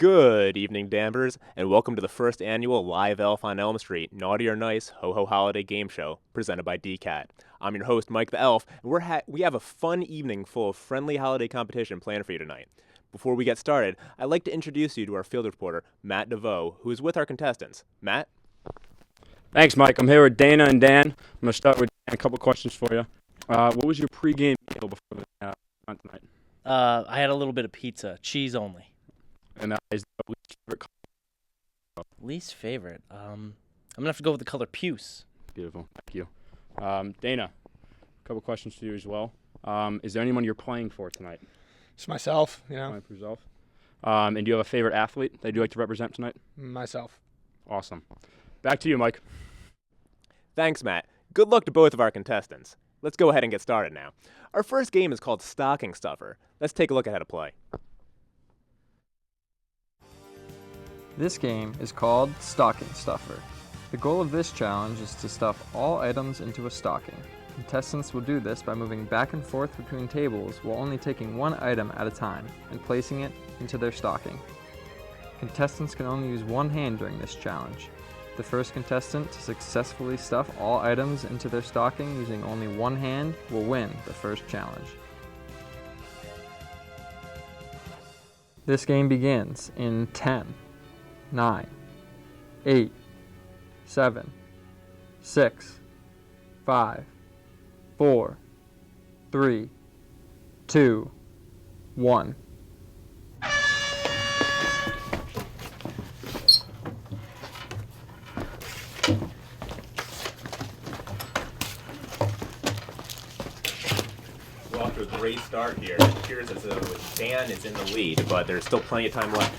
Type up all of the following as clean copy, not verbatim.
Good evening, Danvers, and welcome to the first annual Live Elf on Elm Street Naughty or Nice Ho-Ho Holiday Game Show presented by DCAT. I'm your host, Mike the Elf, and we have a fun evening full of friendly holiday competition planned for you tonight. Before we get started, I'd like to introduce you to our field reporter, Matt DeVoe, who is with our contestants. Matt? Thanks, Mike. I'm here with Dana and Dan. I'm going to start with Dan, a couple questions for you. What was your pregame meal before the on tonight? I had a little bit of pizza, cheese only. And is the least favorite color? Least favorite? I'm going to have to go with the color puce. Beautiful. Thank you. Dana, a couple questions for you as well. Is there anyone you're playing for tonight? Just myself, Playing for yourself. And do you have a favorite athlete that you'd like to represent tonight? Myself. Awesome. Back to you, Mike. Thanks, Matt. Good luck to both of our contestants. Let's go ahead and get started now. Our first game is called Stocking Stuffer. Let's take a look at how to play. This game is called Stocking Stuffer. The goal of this challenge is to stuff all items into a stocking. Contestants will do this by moving back and forth between tables while only taking one item at a time and placing it into their stocking. Contestants can only use one hand during this challenge. The first contestant to successfully stuff all items into their stocking using only one hand will win the first challenge. This game begins in 10, 9, 8, 7, 6, 5, 4, 3, 2, 1. We're off to a great start here. It appears as though Dan is in the lead, but there's still plenty of time left.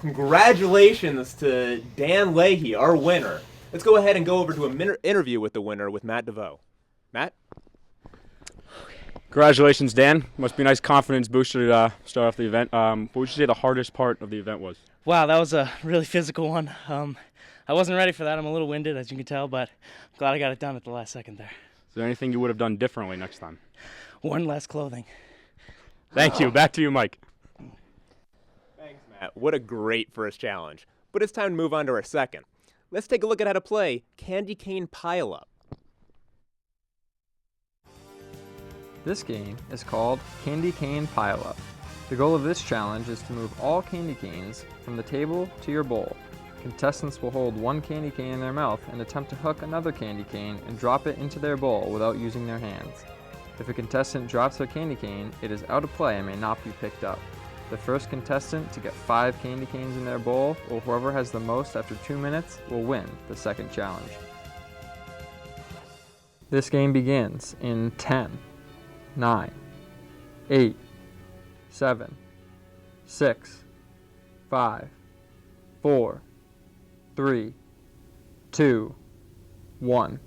Congratulations to Dan Leahy, our winner. Let's go ahead and go over to an interview with the winner with Matt DeVoe. Matt? Congratulations, Dan. Must be a nice confidence booster to start off the event. What would you say the hardest part of the event was? Wow, that was a really physical one. I wasn't ready for that. I'm a little winded, as you can tell, but I'm glad I got it done at the last second there. Is there anything you would have done differently next time? Worn less clothing. Thank you. Back to you, Mike. Thanks, Matt. What a great first challenge. But it's time to move on to our second. Let's take a look at how to play Candy Cane Pile-Up. This game is called Candy Cane Pile-Up. The goal of this challenge is to move all candy canes from the table to your bowl. Contestants will hold one candy cane in their mouth and attempt to hook another candy cane and drop it into their bowl without using their hands. If a contestant drops their candy cane, it is out of play and may not be picked up. The first contestant to get 5 candy canes in their bowl, or whoever has the most after 2 minutes, will win the second challenge. This game begins in 10, 9, 8, 7, 6, 5, 4, 3, 2, 1.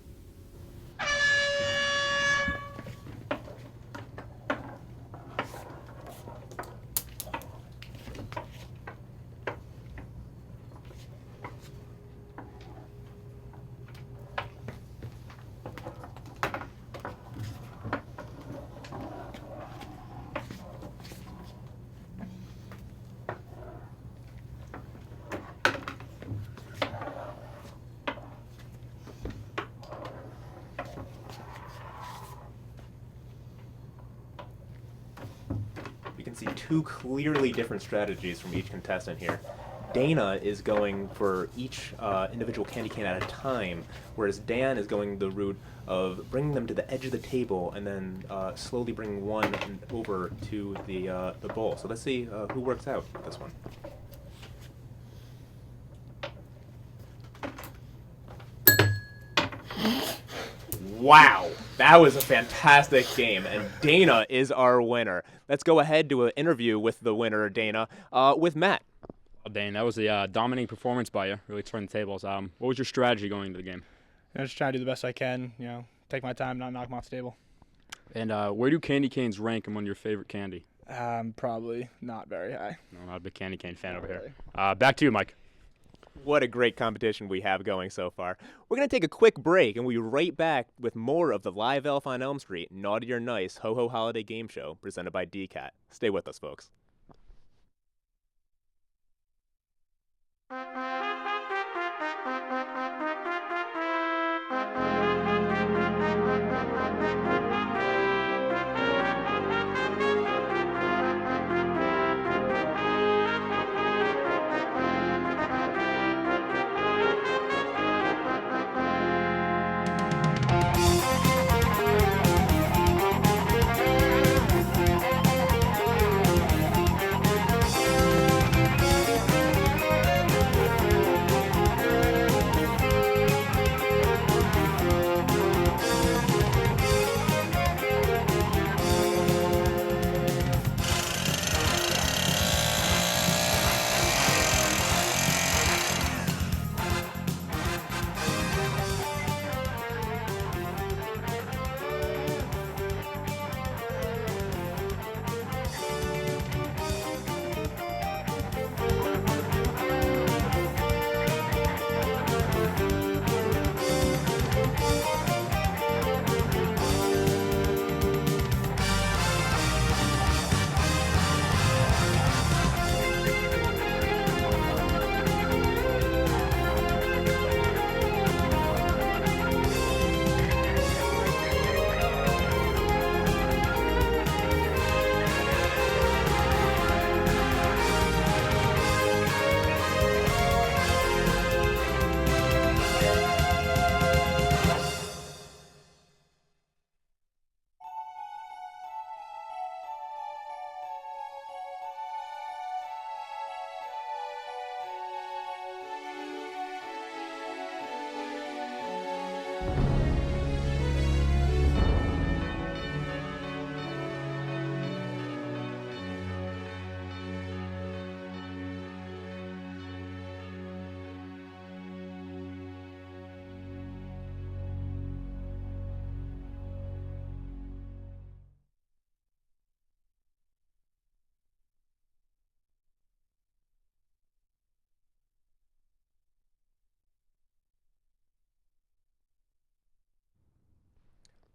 You can see two clearly different strategies from each contestant here. Dana is going for each individual candy cane at a time, whereas Dan is going the route of bringing them to the edge of the table and then slowly bringing one over to the bowl. So let's see who works out with this one. Wow, that was a fantastic game, and Dana is our winner. Let's go ahead to an interview with the winner, Dana, with Matt. Well, Dane, that was a dominating performance by you. Really turned the tables. What was your strategy going into the game? Just trying to do the best I can. Take my time, not knock them off the table. And where do candy canes rank among your favorite candy? Probably not very high. No, I'm not a big candy cane fan Not over really. here. Back to you, Mike. What a great competition we have going so far. We're going to take a quick break, and we'll be right back with more of the live Elf on Elm Street Naughty or Nice Ho-Ho Holiday Game Show presented by DCAT. Stay with us, folks.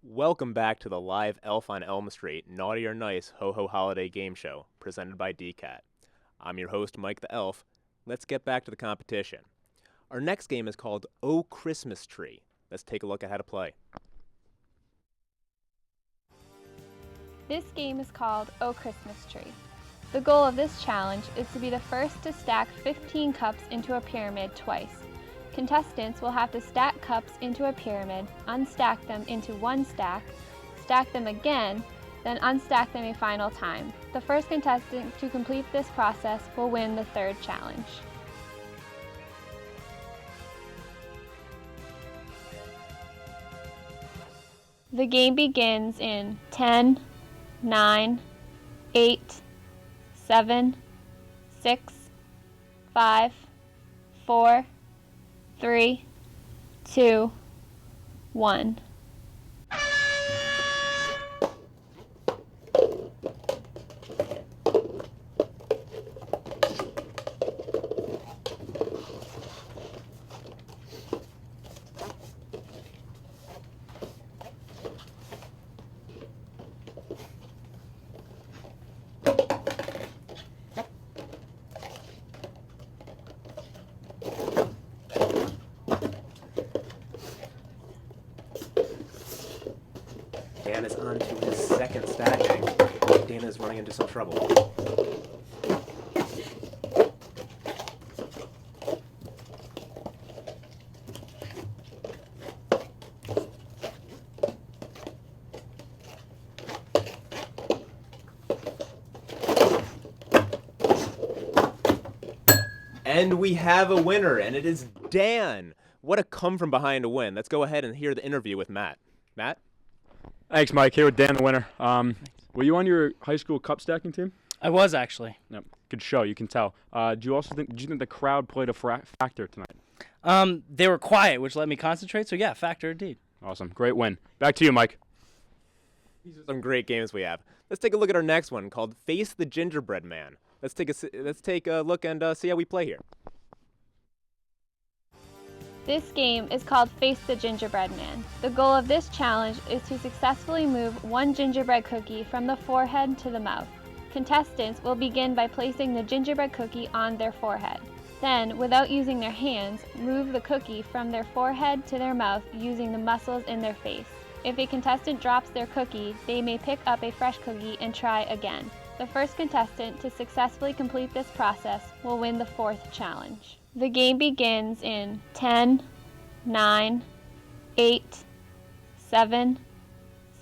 Welcome back to the live Elf on Elm Street Naughty or Nice Ho-Ho Holiday Game Show presented by DCAT. I'm your host, Mike the Elf. Let's get back to the competition. Our next game is called Oh Christmas Tree. Let's take a look at how to play. This game is called Oh Christmas Tree. The goal of this challenge is to be the first to stack 15 cups into a pyramid twice. Contestants will have to stack cups into a pyramid, unstack them into one stack, stack them again, then unstack them a final time. The first contestant to complete this process will win the third challenge. The game begins in 10, 9, 8, 7, 6, 5, 4, 3, 2, 1. Dan is on to his second stacking. Dana is running into some trouble. And we have a winner, and it is Dan. What a come from behind to win. Let's go ahead and hear the interview with Matt. Matt? Thanks, Mike. Here with Dan, the winner. Were you on your high school cup stacking team? I was actually. Yep. Good show. You can tell. Did you think the crowd played a factor tonight? They were quiet, which let me concentrate. So yeah, factor indeed. Awesome. Great win. Back to you, Mike. These are some great games we have. Let's take a look at our next one called Face the Gingerbread Man. Let's take a look and see how we play here. This game is called Face the Gingerbread Man. The goal of this challenge is to successfully move one gingerbread cookie from the forehead to the mouth. Contestants will begin by placing the gingerbread cookie on their forehead. Then, without using their hands, move the cookie from their forehead to their mouth using the muscles in their face. If a contestant drops their cookie, they may pick up a fresh cookie and try again. The first contestant to successfully complete this process will win the fourth challenge. The game begins in 10, 9, 8, 7,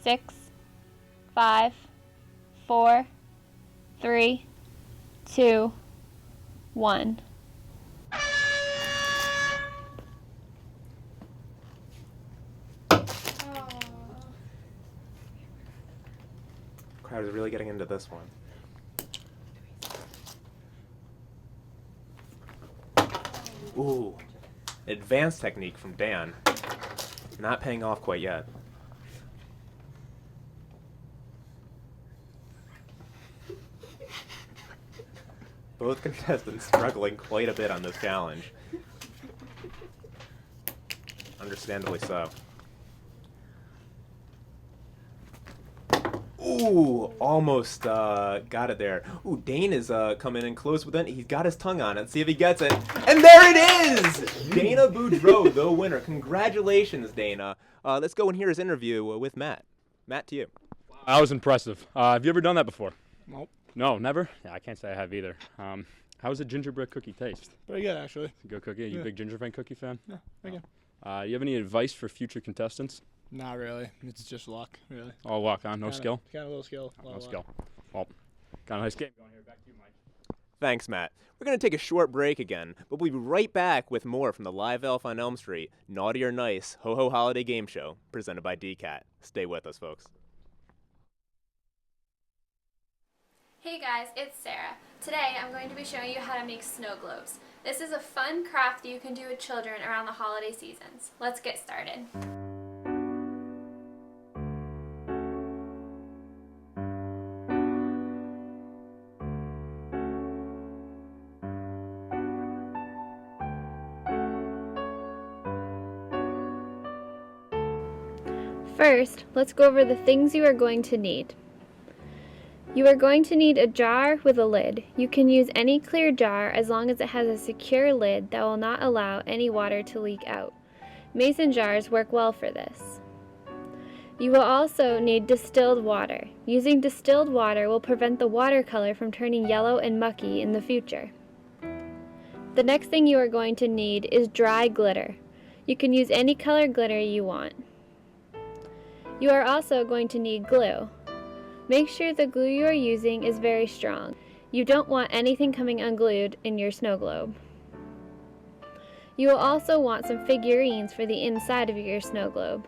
6, 5, 4, 3, 2, 1. Crowd is really getting into this one. Ooh, advanced technique from Dan. Not paying off quite yet. Both contestants struggling quite a bit on this challenge. Understandably so. Ooh, almost got it there. Ooh, Dane is coming in close with it. He's got his tongue on it. Let's see if he gets it. And there it is! Dana Boudreau, the winner. Congratulations, Dana. Let's go and hear his interview with Matt. Matt, to you. That was impressive. Have you ever done that before? Nope. No, never? Yeah, I can't say I have either. How does a gingerbread cookie taste? Pretty good, actually. Good cookie? Are you a big gingerbread cookie fan? Yeah, pretty good. You have any advice for future contestants? Not really. It's just luck, really. All luck, huh? No skill? Kind of a little skill. No skill. Well, got a nice game going here. Back to you, Mike. Thanks, Matt. We're going to take a short break again, but we'll be right back with more from the Live Elf on Elm Street Naughty or Nice Ho-Ho Holiday Game Show presented by DCAT. Stay with us, folks. Hey guys, it's Sarah. Today I'm going to be showing you how to make snow globes. This is a fun craft that you can do with children around the holiday seasons. Let's get started. First, let's go over the things you are going to need. You are going to need a jar with a lid. You can use any clear jar as long as it has a secure lid that will not allow any water to leak out. Mason jars work well for this. You will also need distilled water. Using distilled water will prevent the watercolor from turning yellow and mucky in the future. The next thing you are going to need is dry glitter. You can use any color glitter you want. You are also going to need glue. Make sure the glue you are using is very strong. You don't want anything coming unglued in your snow globe. You will also want some figurines for the inside of your snow globe.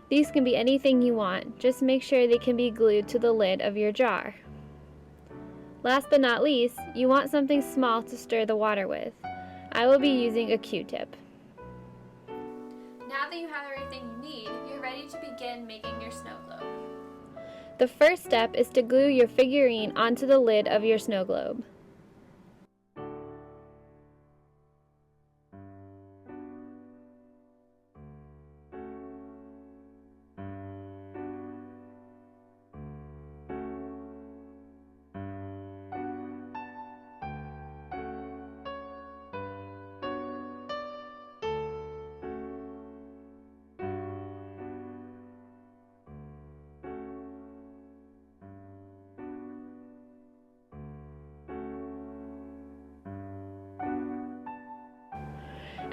These can be anything you want, just make sure they can be glued to the lid of your jar. Last but not least, you want something small to stir the water with. I will be using a Q-tip. Now that you have everything you need, you're ready to begin making your snow globe. The first step is to glue your figurine onto the lid of your snow globe.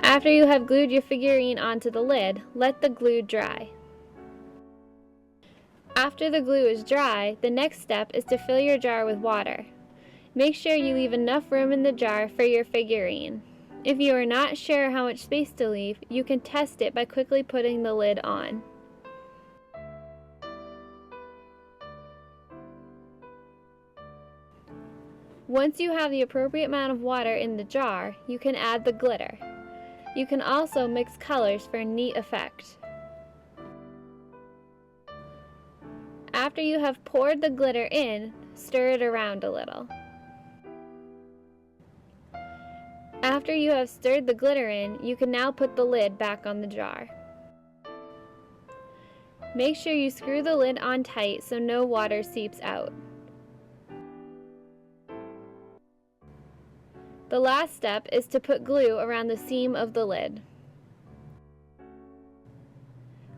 After you have glued your figurine onto the lid, let the glue dry. After the glue is dry, the next step is to fill your jar with water. Make sure you leave enough room in the jar for your figurine. If you are not sure how much space to leave, you can test it by quickly putting the lid on. Once you have the appropriate amount of water in the jar, you can add the glitter. You can also mix colors for a neat effect. After you have poured the glitter in, stir it around a little. After you have stirred the glitter in, you can now put the lid back on the jar. Make sure you screw the lid on tight so no water seeps out. The last step is to put glue around the seam of the lid.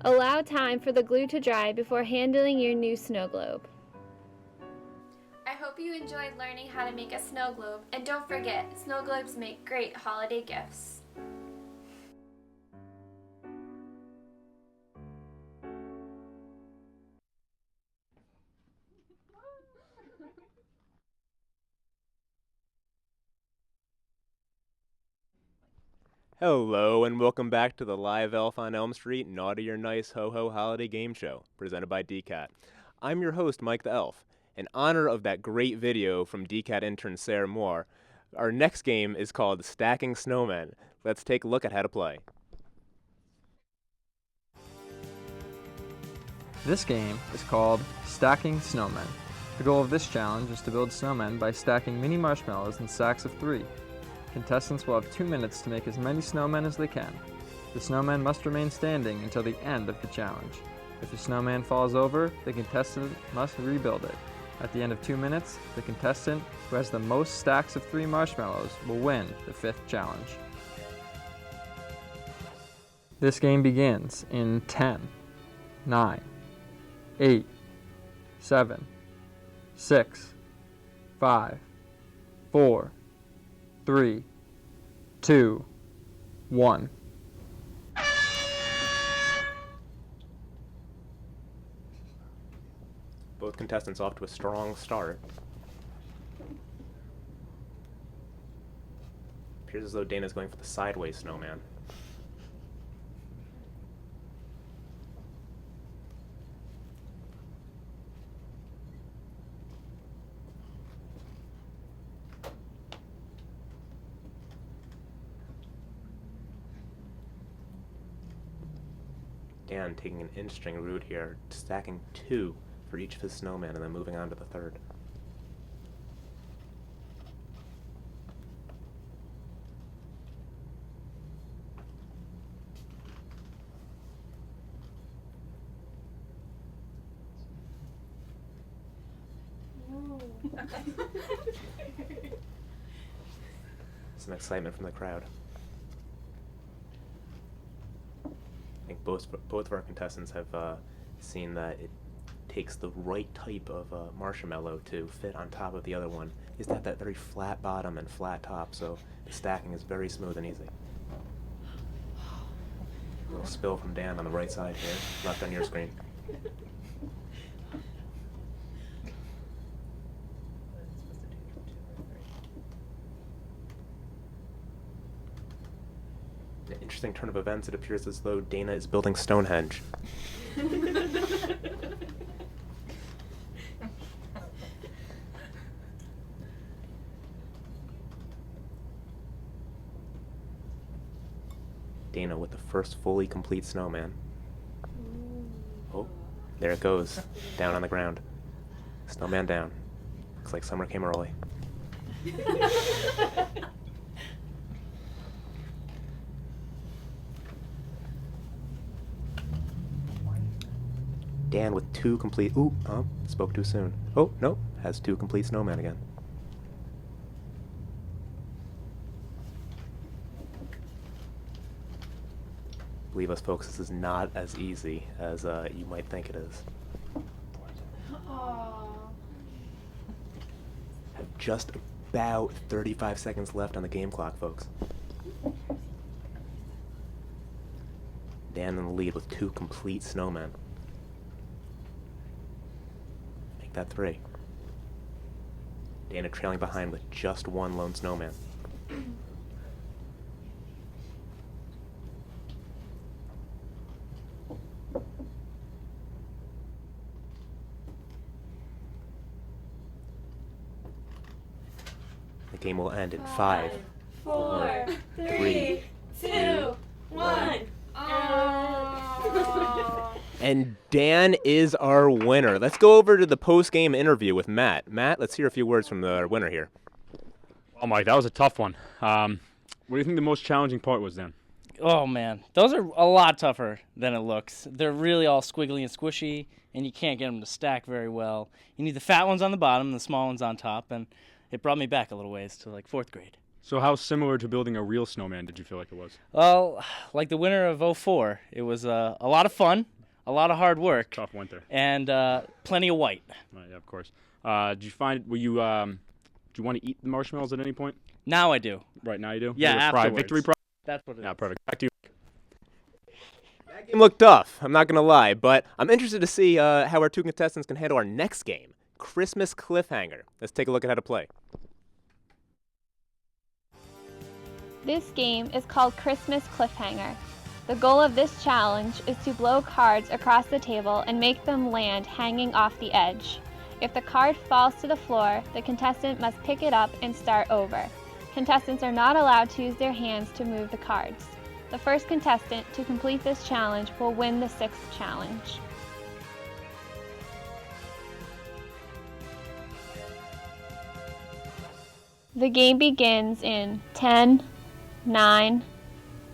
Allow time for the glue to dry before handling your new snow globe. I hope you enjoyed learning how to make a snow globe, and don't forget, snow globes make great holiday gifts. Hello, and welcome back to the Live Elf on Elm Street Naughty or Nice Ho-Ho Holiday Game Show, presented by DCAT. I'm your host, Mike the Elf. In honor of that great video from DCAT intern Sarah Moir, our next game is called Stacking Snowmen. Let's take a look at how to play. This game is called Stacking Snowmen. The goal of this challenge is to build snowmen by stacking mini marshmallows in stacks of 3. Contestants will have 2 minutes to make as many snowmen as they can. The snowmen must remain standing until the end of the challenge. If the snowman falls over, the contestant must rebuild it. At the end of 2 minutes, the contestant who has the most stacks of 3 marshmallows will win the 5th challenge. This game begins in 10, 9, 8, 7, 6, 5, 4, 3, 2, 1. Both contestants off to a strong start. Appears as though Dana's going for the sideways snowman. Dan taking an interesting route here, stacking 2 for each of his snowmen and then moving on to the 3rd. Some excitement from the crowd. I think both of our contestants have seen that it takes the right type of marshmallow to fit on top of the other one. It's got that very flat bottom and flat top, so the stacking is very smooth and easy. A little spill from Dan on the right side here, left on your screen. An interesting turn of events. It appears as though Dana is building Stonehenge. Dana with the first fully complete snowman. Oh, there it goes, down on the ground. Snowman down. Looks like summer came early. Dan with 2 complete. Ooh, spoke too soon. Oh, nope, has 2 complete snowmen again. Believe us, folks, this is not as easy as you might think it is. Have just about 35 seconds left on the game clock, folks. Dan in the lead with 2 complete snowmen. Make that 3. Dana trailing behind with just one lone snowman. The game will end in 5, 4, 3, 2, 1. And Dan is our winner. Let's go over to the post-game interview with Matt. Matt, let's hear a few words from the winner here. Oh, Mike, that was a tough one. What do you think the most challenging part was, Dan? Oh, man. Those are a lot tougher than it looks. They're really all squiggly and squishy, and you can't get them to stack very well. You need the fat ones on the bottom and the small ones on top, and it brought me back a little ways to, like, 4th grade. So how similar to building a real snowman did you feel like it was? Well, like the winner of '04, it was a lot of fun, a lot of hard work. Tough winter. And plenty of white. Yeah, of course. Did you find, do you want to eat the marshmallows at any point? Now I do. Right now you do? Yeah, afterwards. Victory prize? That's what it is. Yeah, perfect. Back to you. That game looked tough, I'm not going to lie, but I'm interested to see how our two contestants can handle our next game, Christmas Cliffhanger. Let's take a look at how to play. This game is called Christmas Cliffhanger. The goal of this challenge is to blow cards across the table and make them land hanging off the edge. If the card falls to the floor, the contestant must pick it up and start over. Contestants are not allowed to use their hands to move the cards. The first contestant to complete this challenge will win the 6th challenge. The game begins in 10, 9,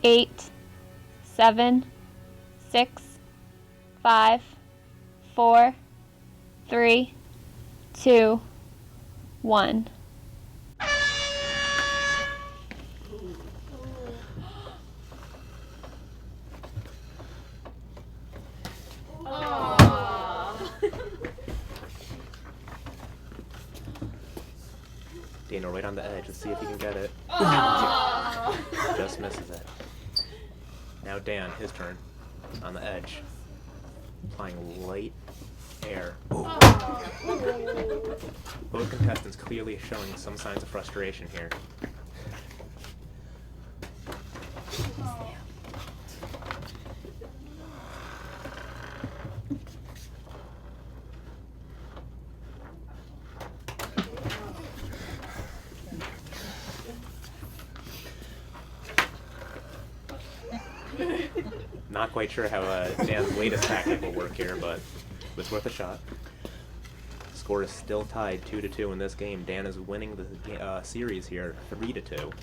8, 7, 6, 5, 4, 3, 2, 1. Dana right on the edge. Let's see if he can get it. Just misses it. Now Dan, his turn. On the edge. Applying light air. Both contestants clearly showing some signs of frustration here. Not quite sure how Dan's latest tactic will work here, but it was worth a shot. Score is still tied 2-2 in this game. Dan is winning the series here 3-2.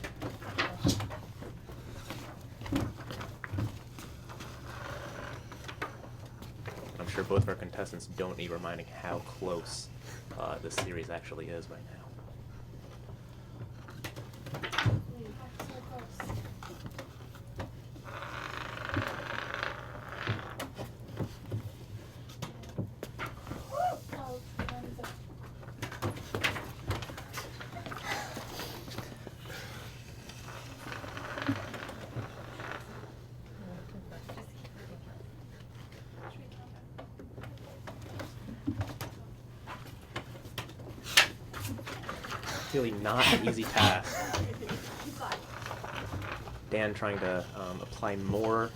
I'm sure both of our contestants don't need reminding how close this series actually is right now. Really not an easy task. Dan trying to apply more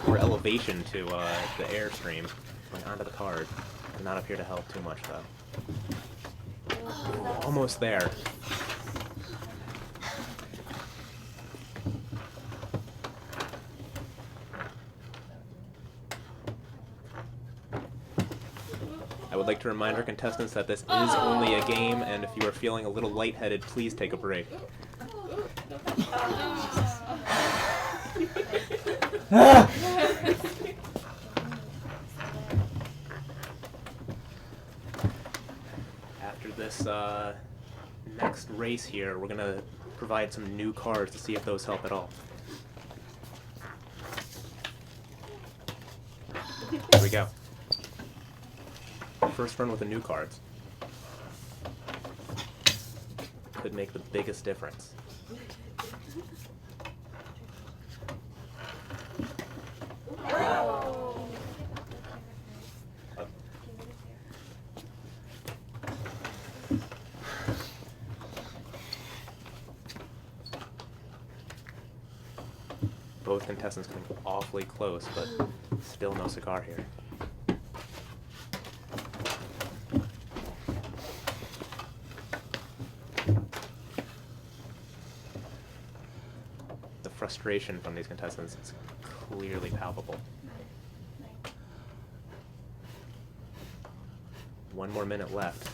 more elevation to the airstream going onto the card. Did not appear to help too much though. Almost there. I would like to remind our contestants that this is only a game, and if you are feeling a little lightheaded, please take a break. After this next race here, we're going to provide some new cards to see if those help at all. Here we go. First run with the new cards. Could make the biggest difference. Both contestants coming awfully close, but still no cigar here. The frustration from these contestants is clearly palpable. 1 more minute left.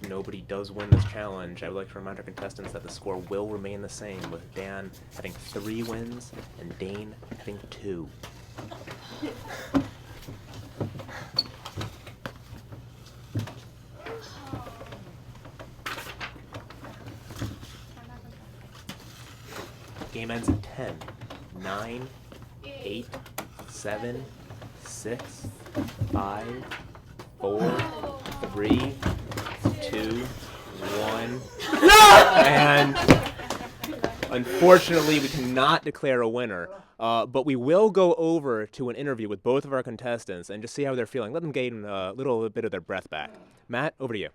If nobody does win this challenge, I would like to remind our contestants that the score will remain the same, with Dan having 3 wins and Dane having 2. Game ends in 10, 9, 8, 7, 6, 5, 4, 3, 2, 1. And unfortunately, we cannot declare a winner. But we will go over to an interview with both of our contestants and just see how they're feeling. Let them gain a little bit of their breath back. Matt, over to you.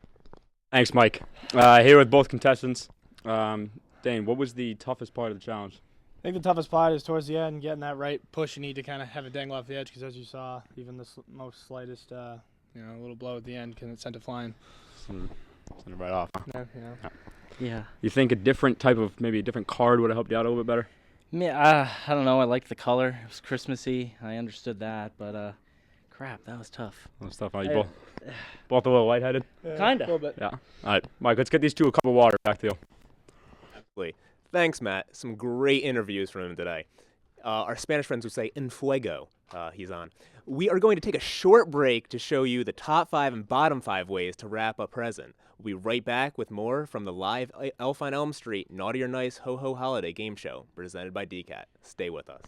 Thanks, Mike. Here with both contestants. Dane, what was the toughest part of the challenge? I think the toughest part is towards the end, getting that right push. You need to kind of have it dangle off the edge because, as you saw, even the most slightest, little blow at the end can send it flying. Send it right off. Huh? Yeah. You think a different type of, maybe a different card would have helped you out a little bit better? I don't know. I liked the color. It was Christmassy. I understood that, but crap, that was tough. That was tough. How you both a little lightheaded? Kinda. A little bit. Yeah. All right, Mike, let's get these two a cup of water. Back to you. Absolutely. Thanks, Matt. Some great interviews from him today. Our Spanish friends would say en fuego. He's on. We are going to take a short break to show you the top 5 and bottom 5 ways to wrap a present. We'll be right back with more from the live Elf on Elm Street Naughty or Nice Ho Ho Holiday game show presented by DCAT. Stay with us.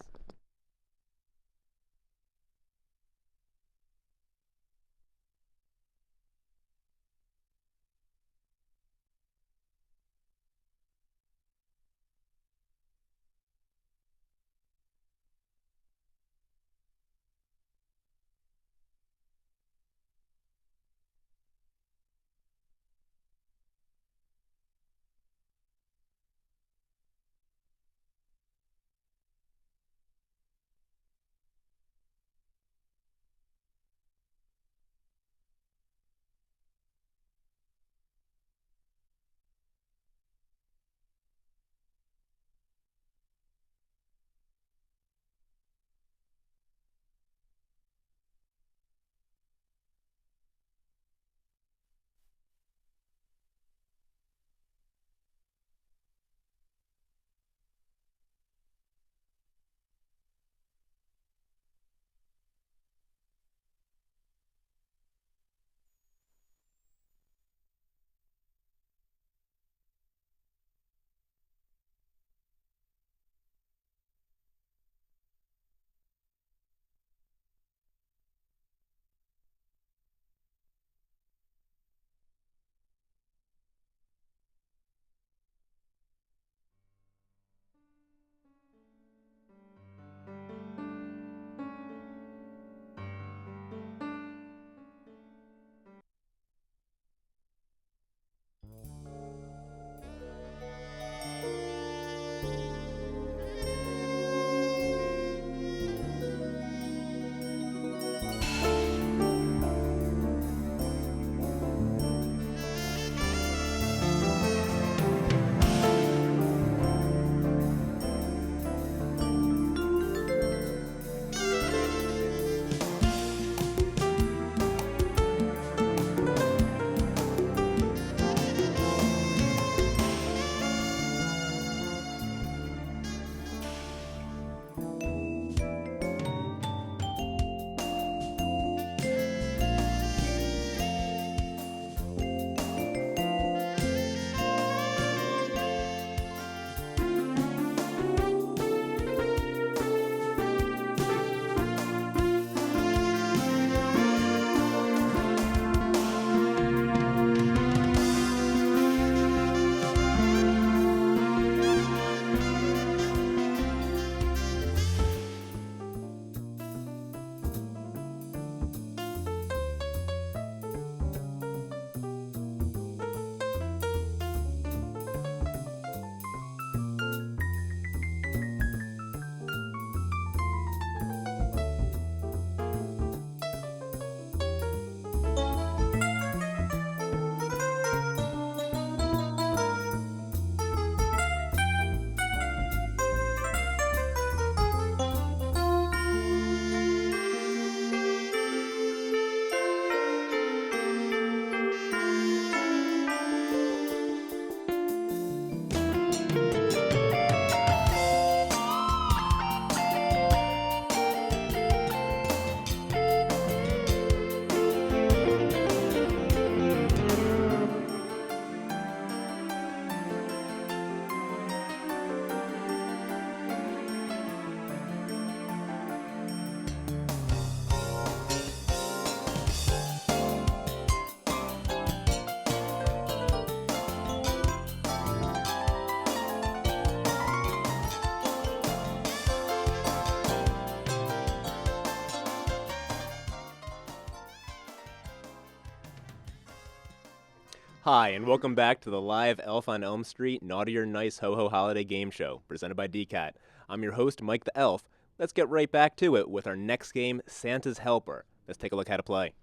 Hi, and welcome back to the live Elf on Elm Street Naughty or Nice Ho-Ho Holiday Game Show, presented by DCAT. I'm your host, Mike the Elf. Let's get right back to it with our next game, Santa's Helper. Let's take a look how to play.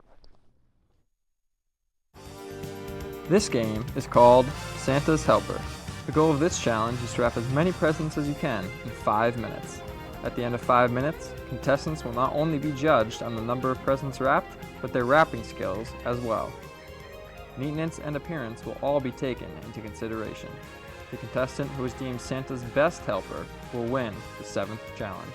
This game is called Santa's Helper. The goal of this challenge is to wrap as many presents as you can in 5 minutes. At the end of 5 minutes, contestants will not only be judged on the number of presents wrapped, but their wrapping skills as well. Neatness and appearance will all be taken into consideration. The contestant who is deemed Santa's best helper will win the 7th challenge.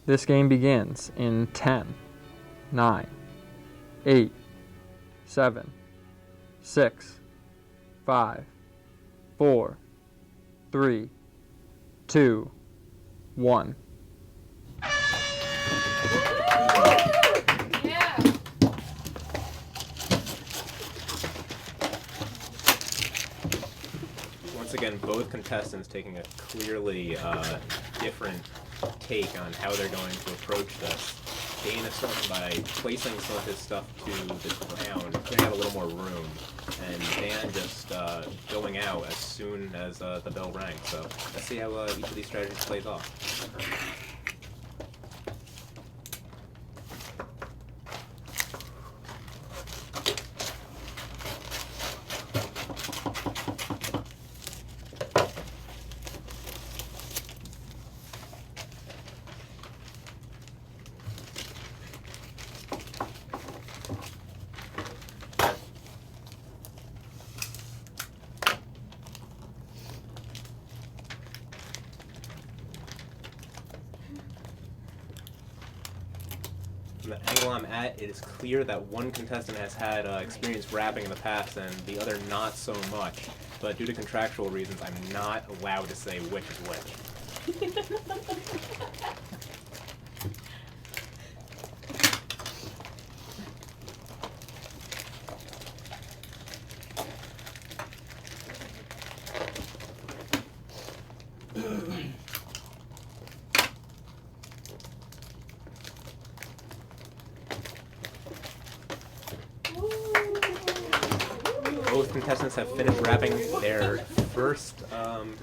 This game begins in 10, 9, 8, 7, 6, 5, 4, 3, 2, 1. Once again, both contestants taking a clearly different take on how they're going to approach this. Dana starting by placing some of his stuff to the ground, clearing out a little more room, and Dan just going out as soon as the bell rang. So let's see how each of these strategies plays off. From the angle I'm at, it is clear that one contestant has had experience wrapping in the past and the other not so much. But due to contractual reasons, I'm not allowed to say which is which. Both contestants have finished wrapping their first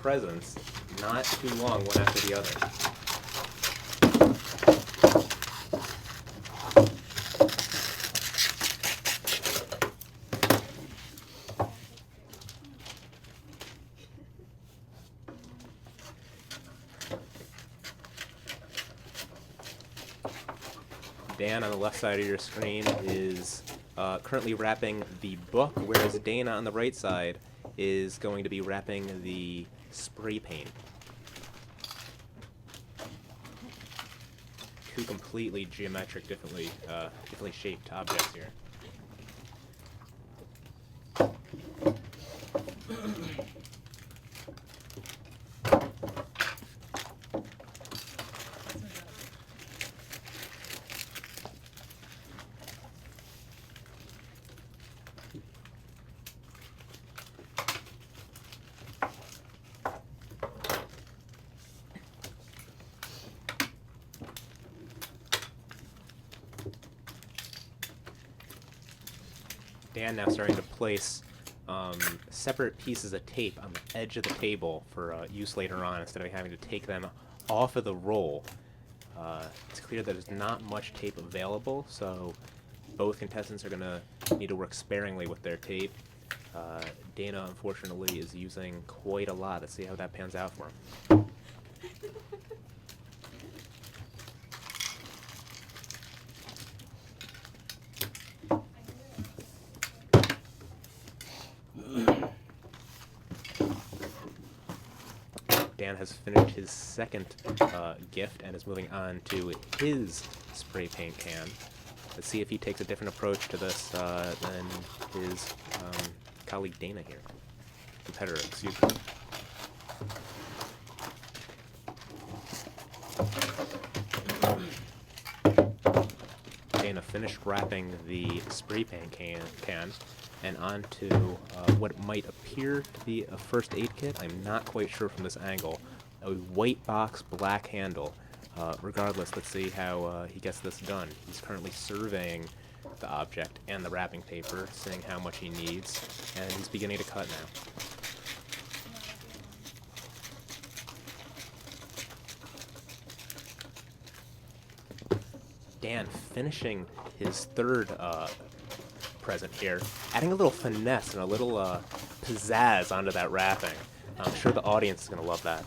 presents, not too long one after the other. Dan on the left side of your screen is currently wrapping the book, whereas Dana on the right side is going to be wrapping the spray paint. Two completely geometric, differently shaped objects here. Dan now starting to place separate pieces of tape on the edge of the table for use later on instead of having to take them off of the roll. It's clear that there's not much tape available, so both contestants are going to need to work sparingly with their tape. Dana, unfortunately, is using quite a lot. Let's see how that pans out for him. Dan has finished his second gift and is moving on to his spray paint can. Let's see if he takes a different approach to this than his colleague Dana here. Competitor, excuse me. Dana finished wrapping the spray paint can and onto what might appear to be a first aid kit. I'm not quite sure from this angle. A white box, black handle. Regardless, let's see how he gets this done. He's currently surveying the object and the wrapping paper, seeing how much he needs, and he's beginning to cut now. Dan finishing his third present here, adding a little finesse and a little pizzazz onto that wrapping. I'm sure the audience is going to love that.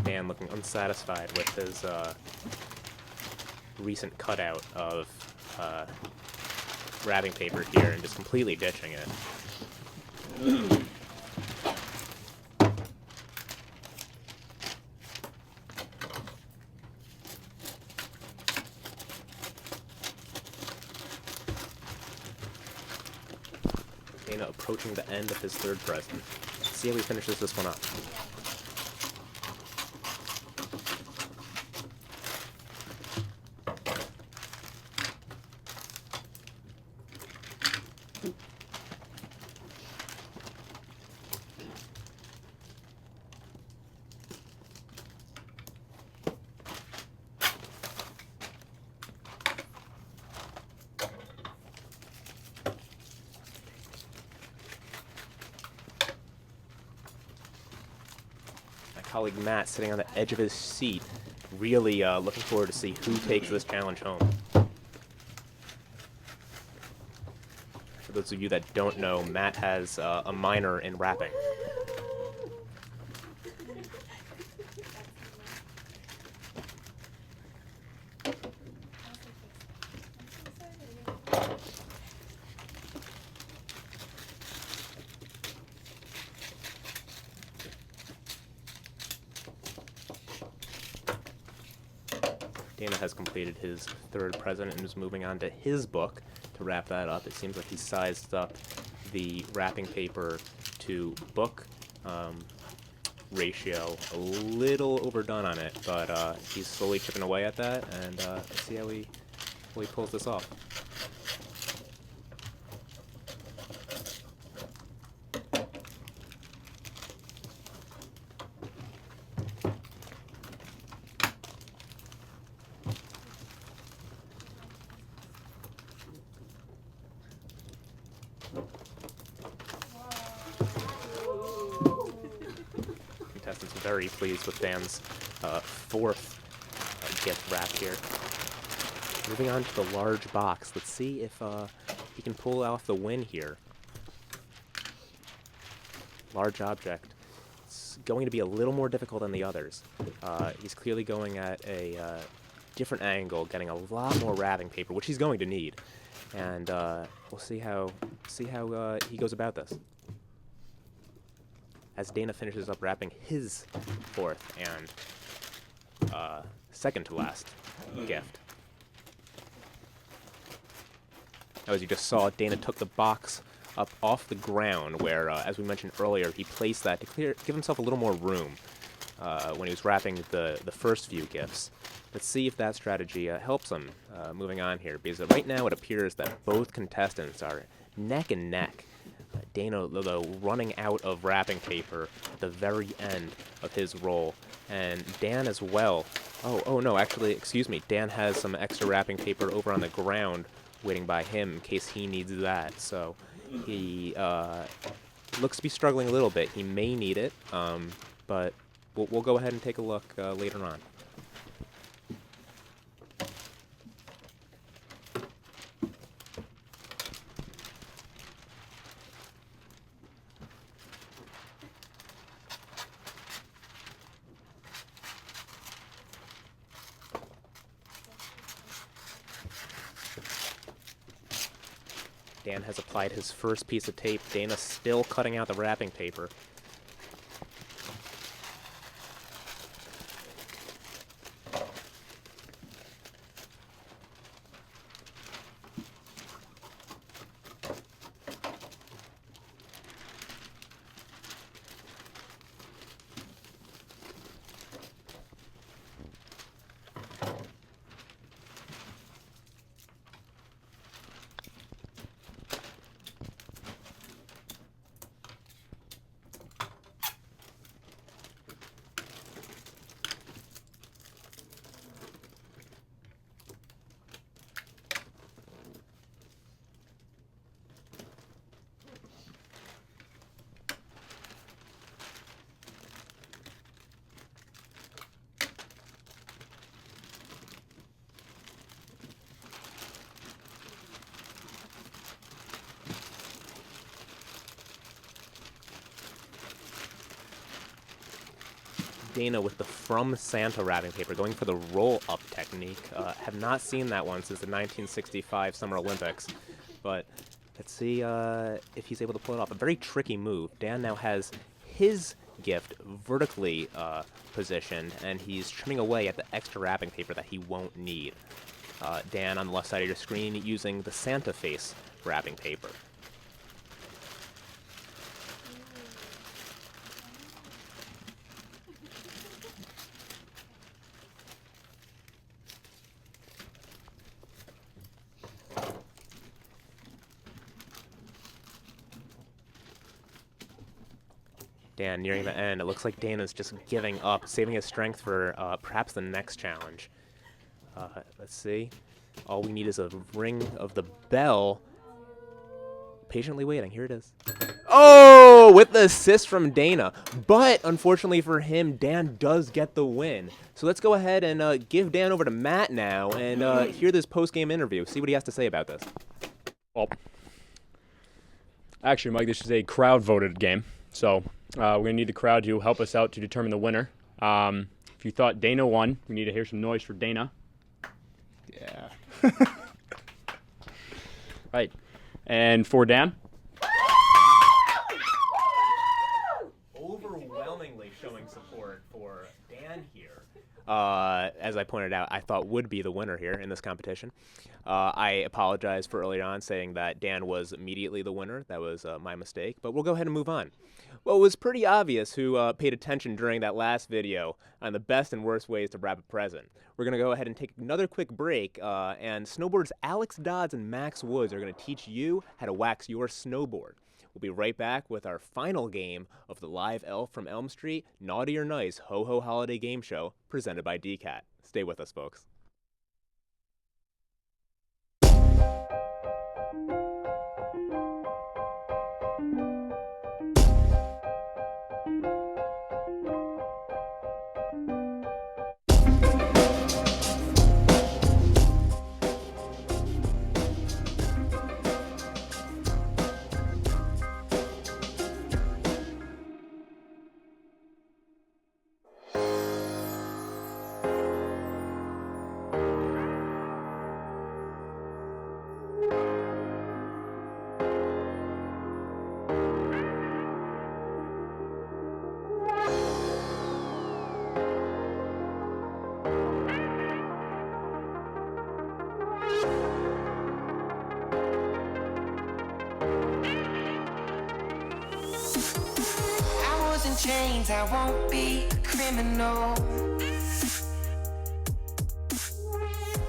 Dan looking unsatisfied with his recent cutout of wrapping paper here and just completely ditching it. Dana approaching the end of his third present. Let's see how he finishes this one up. Colleague Matt sitting on the edge of his seat, really looking forward to see who takes this challenge home. For those of you that don't know, Matt has a minor in rapping. Dana has completed his third present and is moving on to his book to wrap that up. It seems like he sized up the wrapping paper to book ratio a little overdone on it, but he's slowly chipping away at that, and let's see how he pulls this off. Contestants are very pleased with Dan's fourth gift wrap here. Moving on to the large box. Let's see if he can pull off the win here. Large object. It's going to be a little more difficult than the others. He's clearly going at a different angle, getting a lot more wrapping paper, which he's going to need. And we'll see how he goes about this. As Dana finishes up wrapping his fourth and second to last gift. Now, as you just saw, Dana took the box up off the ground where, as we mentioned earlier, he placed that to give himself a little more room when he was wrapping the first few gifts. Let's see if that strategy helps him moving on here, because right now it appears that both contestants are neck and neck. Dana, though, running out of wrapping paper at the very end of his roll, and Dan as well. Oh no, actually, excuse me, Dan has some extra wrapping paper over on the ground waiting by him in case he needs that, so he looks to be struggling a little bit. He may need it, but we'll go ahead and take a look later on. Dan has applied his first piece of tape. Dana's still cutting out the wrapping paper. Dana with the From Santa wrapping paper, going for the roll-up technique. Have not seen that one since the 1965 Summer Olympics, but let's see if he's able to pull it off. A very tricky move. Dan now has his gift vertically positioned, and he's trimming away at the extra wrapping paper that he won't need. Dan on the left side of your screen using the Santa face wrapping paper. Dan nearing the end. It looks like Dana's just giving up, saving his strength for perhaps the next challenge. Let's see. All we need is a ring of the bell. Patiently waiting. Here it is. Oh, with the assist from Dana. But unfortunately for him, Dan does get the win. So let's go ahead and give Dan over to Matt now and hear this post-game interview. See what he has to say about this. Well, actually, Mike, this is a crowd-voted game. So we're going to need the crowd to help us out to determine the winner. If you thought Dana won, we need to hear some noise for Dana. Yeah. Right. And for Dan? Overwhelmingly showing support for Dan here. As I pointed out, I thought would be the winner here in this competition. I apologize for earlier on saying that Dan was immediately the winner. That was my mistake, but we'll go ahead and move on. Well, it was pretty obvious who paid attention during that last video on the best and worst ways to wrap a present. We're going to go ahead and take another quick break, and snowboarders Alex Dodds and Max Woods are going to teach you how to wax your snowboard. We'll be right back with our final game of the live Elf from Elm Street Naughty or Nice Ho Ho Holiday Game Show presented by DCAT. Stay with us, folks. Chains, I won't be a criminal.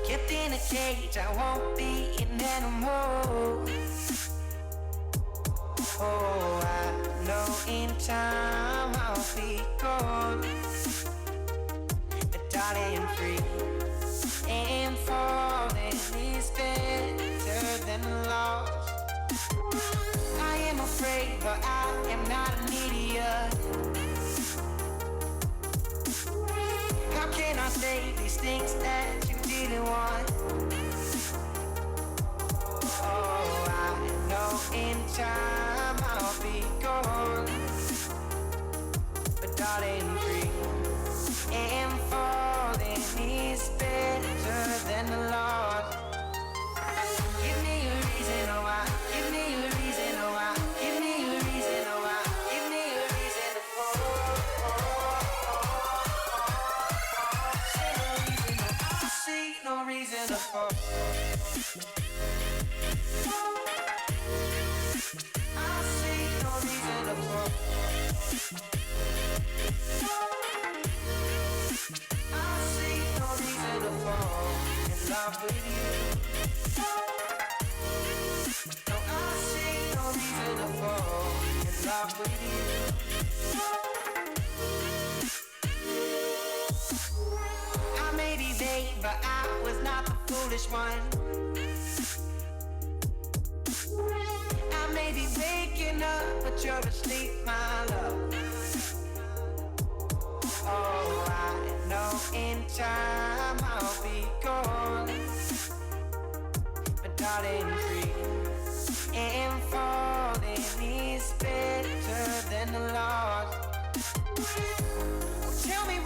Kept in a cage, I won't be an animal. Oh, I know in time I'll be gone, but darling, free and falling is better than lost. I am afraid, but I am not an idiot. How can I say these things that you didn't want? Oh, I know in time I'll be gone, but darling, free and falling is better than the lost. Give me a reason why, give me a reason why, give me a reason why, give me a reason to fall. I see no reason to fall. I see no reason to fall. I see no reason to fall in love with you. No, I see no reason to fall in love with you. I may be vain, but I was not the foolish one. I may be waking up, but you're asleep, my love. Oh, I know in time I'll be gone, but darling, free and falling is better than the lost. Tell me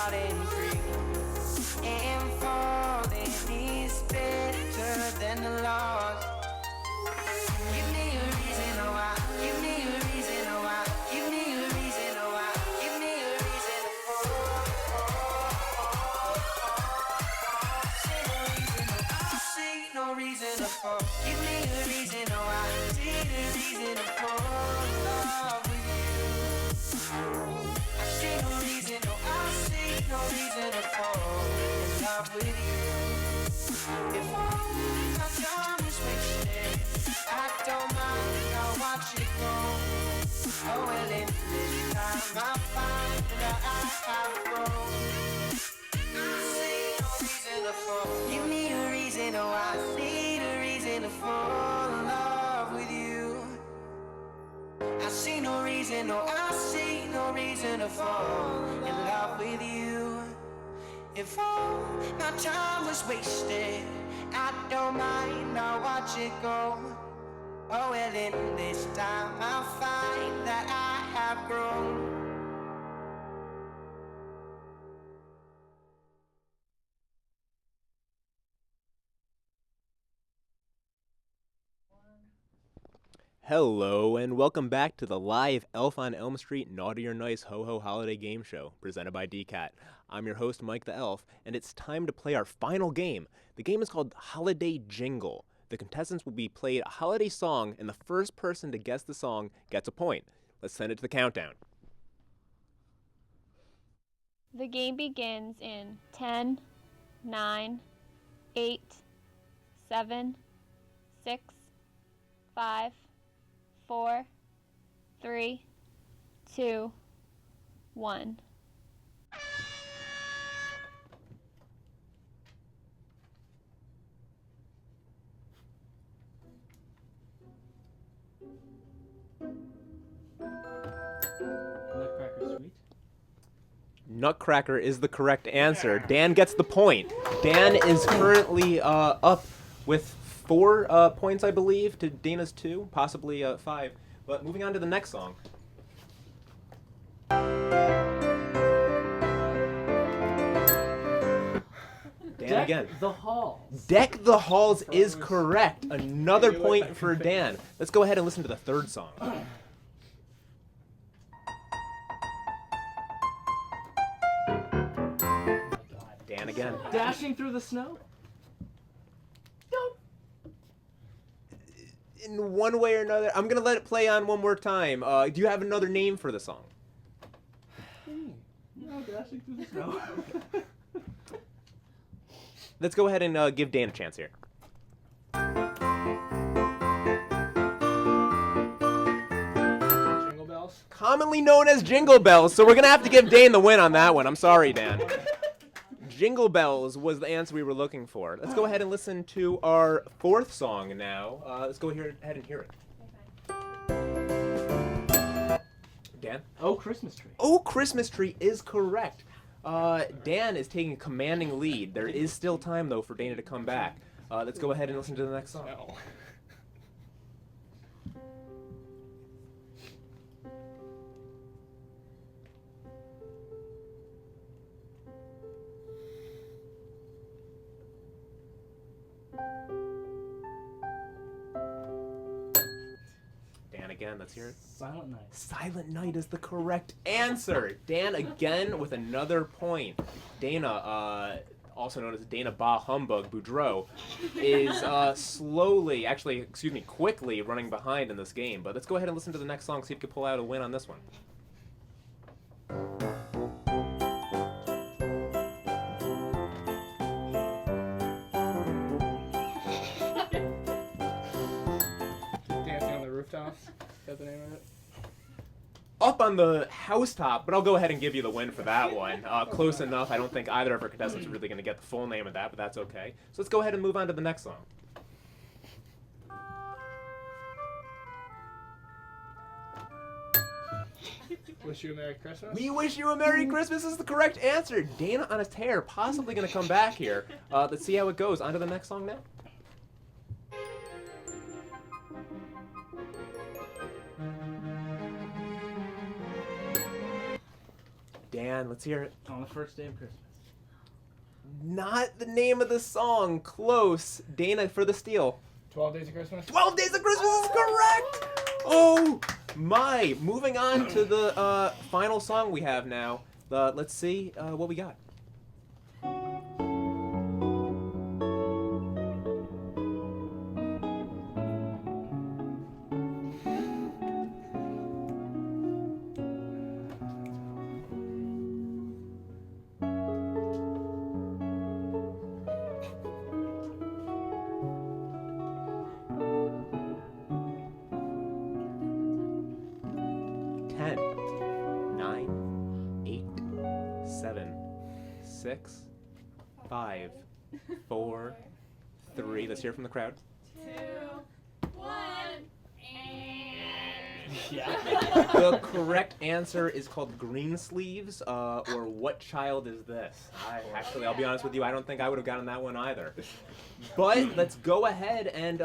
out and free. And falling is better than the lost. Give me a reason why. Give me a reason why. Give me a reason why. Give me a reason to fall. See no reason to fall. Give me a reason why. See the reason to fall in love with you. I see no reason, no, I see no reason to fall in love with you. If all my time is wasted, I don't mind, I'll watch it go. Oh, well, in this time I find that I have grown. I see no reason to fall. Give me a reason, oh, I see the reason to fall in love with you. I see no reason, no, I see no reason to fall in love with you. If all my time was wasted, I don't mind, I'll watch it go. Oh, well, in this time I'll find that I have grown. Hello, and welcome back to the live Elf on Elm Street Naughty or Nice Ho-Ho Holiday Game Show, presented by DCAT. I'm your host, Mike the Elf, and it's time to play our final game. The game is called Holiday Jingle. The contestants will be played a holiday song, and the first person to guess the song gets a point. Let's send it to the countdown. The game begins in 10, 9, 8, 7, 6, 5, 4, 3, 2, 1. Nutcracker Sweet. Nutcracker is the correct answer. Dan gets the point. Dan is currently up with 4 points, I believe, to Dana's 2, possibly 5. But moving on to the next song. Dan again. The Halls. Deck the Halls is correct. Another point for Dan. Let's go ahead and listen to the third song. Dan again. Dashing Through the Snow. In one way or another, I'm gonna let it play on one more time. Do you have another name for the song? No, Dashing Through the Snow. Let's go ahead and give Dan a chance here. Jingle bells. Commonly known as Jingle Bells, so we're gonna have to give Dan the win on that one. I'm sorry, Dan. Jingle Bells was the answer we were looking for. Let's go ahead and listen to our fourth song now. Let's go ahead and hear it. Dan? Oh, Christmas Tree. Oh, Christmas Tree is correct. Dan is taking a commanding lead. There is still time, though, for Dana to come back. Let's go ahead and listen to the next song. No. Dan again, let's hear it. Silent Night. Silent Night is the correct answer. Dan again with another point. Dana, also known as Dana Bah Humbug Boudreaux, is quickly running behind in this game. But let's go ahead and listen to the next song, see if we can pull out a win on this one. Dancing on the Rooftops. Is that the name of it? Up on the housetop, but I'll go ahead and give you the win for that one. Close enough. I don't think either of our contestants are really going to get the full name of that, but that's okay. So let's go ahead and move on to the next song. Wish you a Merry Christmas. We wish you a Merry Christmas is the correct answer. Dana on his tear, possibly going to come back here. Let's see how it goes. On to the next song now. Dan, let's hear it. On the first day of Christmas. Not the name of the song. Close. Dana for the steal. 12 Days of Christmas. 12 Days of Christmas is correct! Oh my! Moving on to the final song we have now. Let's see what we got. Six, 5, 4, 3. Let's hear from the crowd. 2, 1. Yeah. The correct answer is called Green Sleeves, or What Child Is This? I'll be honest with you, I don't think I would have gotten that one either. But let's go ahead and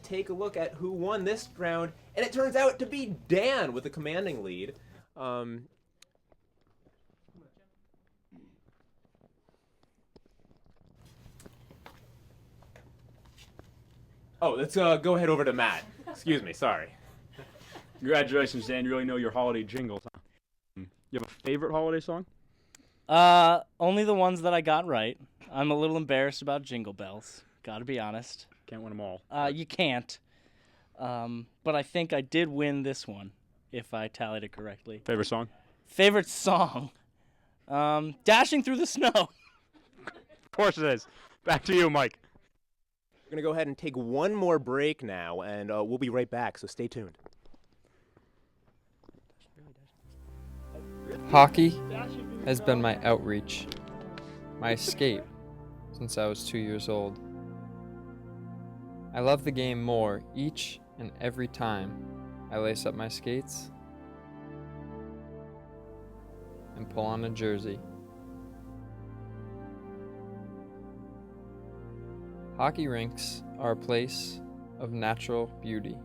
take a look at who won this round, and it turns out to be Dan with a commanding lead. Oh, let's go ahead over to Matt. Excuse me, sorry. Congratulations, Dan. You really know your holiday jingles, huh? You have a favorite holiday song? Only the ones that I got right. I'm a little embarrassed about Jingle Bells. Gotta be honest. Can't win them all. You can't. But I think I did win this one, if I tallied it correctly. Favorite song? Favorite song? Dashing Through the Snow. Of course it is. Back to you, Mike. We're going to go ahead and take one more break now, and we'll be right back, so stay tuned. Hockey has been my outreach, my escape since I was 2 years old. I love the game more each and every time I lace up my skates and pull on a jersey. Hockey rinks are a place of natural beauty.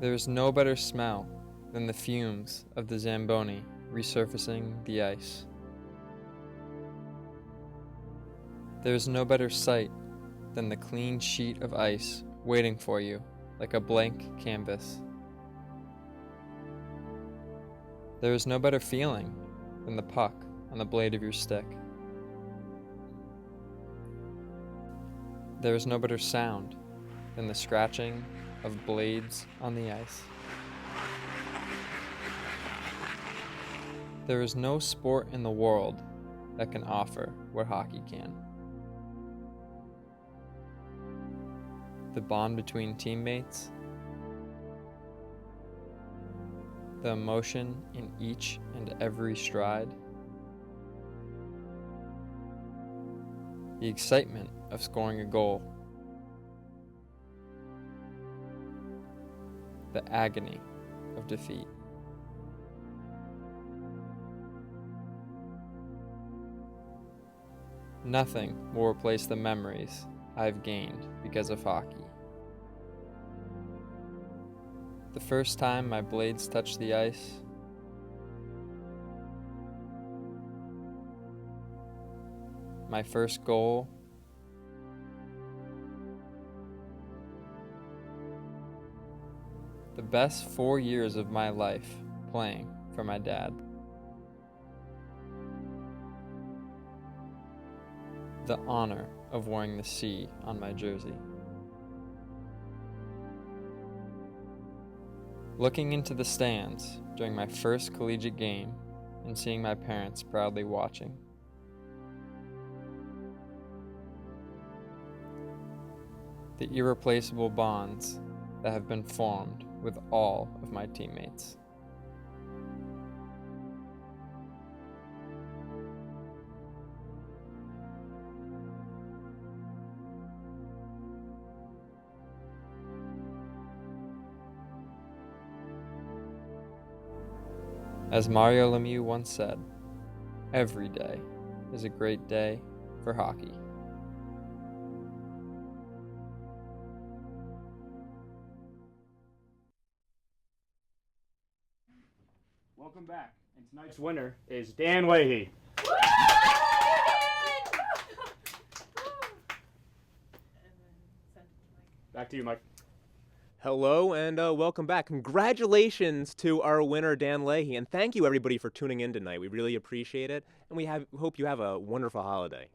There is no better smell than the fumes of the Zamboni resurfacing the ice. There is no better sight than the clean sheet of ice waiting for you like a blank canvas. There is no better feeling than the puck on the blade of your stick. There is no better sound than the scratching of blades on the ice. There is no sport in the world that can offer what hockey can. The bond between teammates, the emotion in each and every stride, the excitement of scoring a goal, the agony of defeat. Nothing will replace the memories I've gained because of hockey. The first time my blades touched the ice, my first goal, the best 4 years of my life playing for my dad. The honor of wearing the C on my jersey. Looking into the stands during my first collegiate game and seeing my parents proudly watching. The irreplaceable bonds that have been formed with all of my teammates. As Mario Lemieux once said, every day is a great day for hockey. Welcome back. And tonight's winner is Dan Leahy. Back to you, Mike. Hello and welcome back. Congratulations to our winner, Dan Leahy, and thank you everybody for tuning in tonight. We really appreciate it, and we hope you have a wonderful holiday.